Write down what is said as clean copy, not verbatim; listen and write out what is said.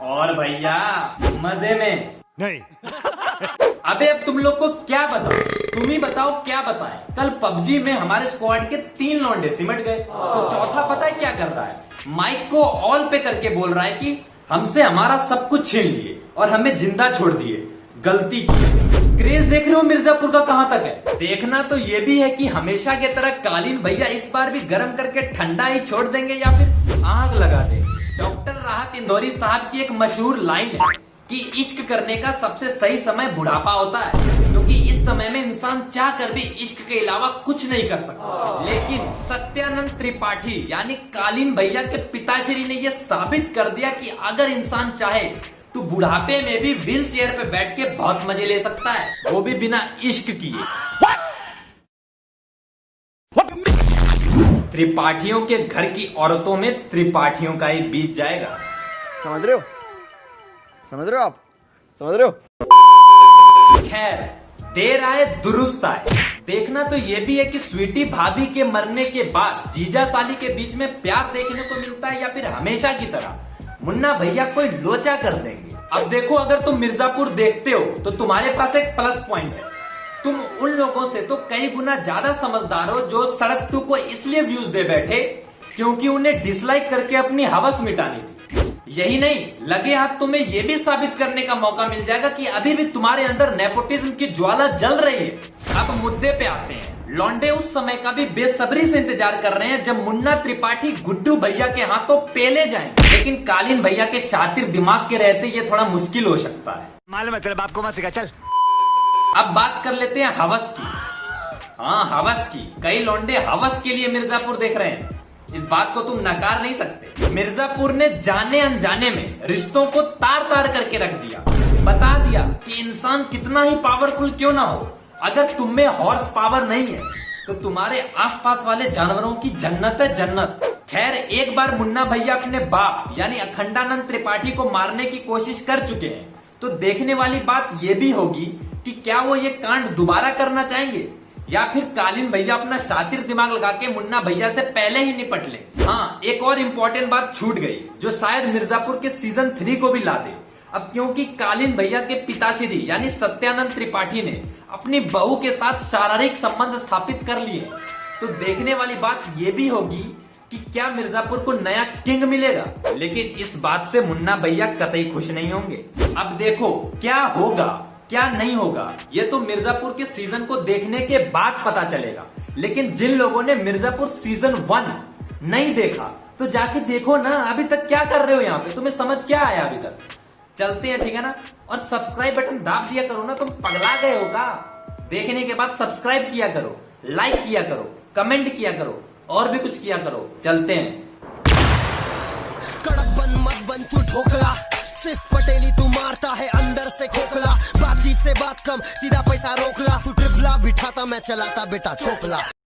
और भैया मजे में नहीं। अबे अब तुम लोग को क्या बताओ, तुम ही बताओ क्या बताएं। कल पबजी में हमारे स्क्वाड के 3 लौंडे सिमट गए, तो चौथा पता है क्या कर रहा है, माइक को ऑल पे करके बोल रहा है कि हमसे हमारा सब कुछ छीन लिए और हमें जिंदा छोड़ दिए, गलती की। क्रेज देख रहे हो मिर्जापुर का कहां तक है। देखना तो ये भी है कि हमेशा की तरह कालीन भैया इस बार भी गर्म करके ठंडा ही छोड़ देंगे या फिर आग लगा दे। डॉक्टर राहत इंदौरी साहब की एक मशहूर लाइन है कि इश्क करने का सबसे सही समय बुढ़ापा होता है, क्योंकि इस समय में इंसान चाह कर भी इश्क के अलावा कुछ नहीं कर सकता। लेकिन सत्यानंद त्रिपाठी यानी कालीन भैया के पिताश्री ने यह साबित कर दिया कि अगर इंसान चाहे तो बुढ़ापे में भी व्हील चेयर पे बैठ के बहुत मजे ले सकता है, वो भी बिना इश्क किए। त्रिपाठियों के घर की औरतों में त्रिपाठियों का ही बीत जाएगा। समझ रहे हो, समझ रहे हो आप, समझ रहे हो। खैर देर आए दुरुस्त आए। देखना तो ये भी है कि स्वीटी भाभी के मरने के बाद जीजा साली के बीच में प्यार देखने को मिलता है या फिर हमेशा की तरह मुन्ना भैया कोई लोचा कर देंगे। अब देखो, अगर तुम मिर्जापुर देखते हो तो तुम्हारे पास एक प्लस पॉइंट है, तुम उन लोगों से तो कई गुना ज्यादा समझदार हो जो सड़क 2 को इसलिए व्यूज दे बैठे क्योंकि उन्हें डिसलाइक करके अपनी हवस मिटानी थी। यही नहीं, लगे हाथ तुम्हें यह भी साबित करने का मौका मिल जाएगा कि अभी भी तुम्हारे अंदर नेपोटिज्म की ज्वाला जल रही है। अब मुद्दे पे आते हैं। लौंडे उस समय का भी बेसब्री से इंतजार कर रहे हैं जब मुन्ना त्रिपाठी गुड्डू भैया के हाथों पेले जाएंगे, लेकिन कालीन भैया के शातिर दिमाग के रहते ये थोड़ा मुश्किल हो सकता है। मालूम है तेरे बाप को मत सिखा, चल। अब बात कर लेते हैं हवस की। हाँ, हवस की। कई लौंडे हवस के लिए मिर्जापुर देख रहे हैं, इस बात को तुम नकार नहीं सकते। मिर्जापुर ने जाने अनजाने में रिश्तों को तार तार करके रख दिया, बता दिया कि इंसान कितना ही पावरफुल क्यों ना हो, अगर तुम में हॉर्स पावर नहीं है तो तुम्हारे आसपास वाले जानवरों की जन्नत है जन्नत। खैर एक बार मुन्ना भैया अपने बाप यानी अखंडानंद त्रिपाठी को मारने की कोशिश कर चुके हैं, तो देखने वाली बात यह भी होगी कि क्या वो ये कांड दोबारा करना चाहेंगे या फिर कालीन भैया अपना शातिर दिमाग लगा के मुन्ना भैया से पहले ही निपट ले। हाँ, एक और इम्पोर्टेंट बात छूट गई जो शायद मिर्जापुर के सीजन 3 को भी ला दे। अब क्योंकि कालीन भैया के पिताश्री यानी सत्यानंद त्रिपाठी ने अपनी बहू के साथ शारीरिक संबंध स्थापित कर लिए, तो देखने वाली बात यह भी होगी कि क्या मिर्जापुर को नया किंग मिलेगा। लेकिन इस बात से मुन्ना भैया कतई खुश नहीं होंगे। अब देखो क्या होगा क्या नहीं होगा, ये तो मिर्जापुर के सीजन को देखने के बाद पता चलेगा। लेकिन जिन लोगों ने मिर्जापुर सीजन 1 नहीं देखा तो जाके देखो ना। अभी तक क्या कर रहे हो यहाँ पे, तुम्हें समझ क्या आया अभी तक? चलते हैं, ठीक है ना। और सब्सक्राइब बटन दाब दिया करो ना, तुम पगला गए हो का? देखने के बाद सब्सक्राइब किया करो, लाइक किया करो, कमेंट किया करो और भी कुछ किया करो। चलते हैं। कड़क बन मत बन तू ढोकला, सिर्फ पटेली तू मारता है अंदर से खोखला। बातचीत से बात कम, सीधा पैसा रोकला, तू ट्रिपला बिठाता मैं चलाता बेटा चोपला।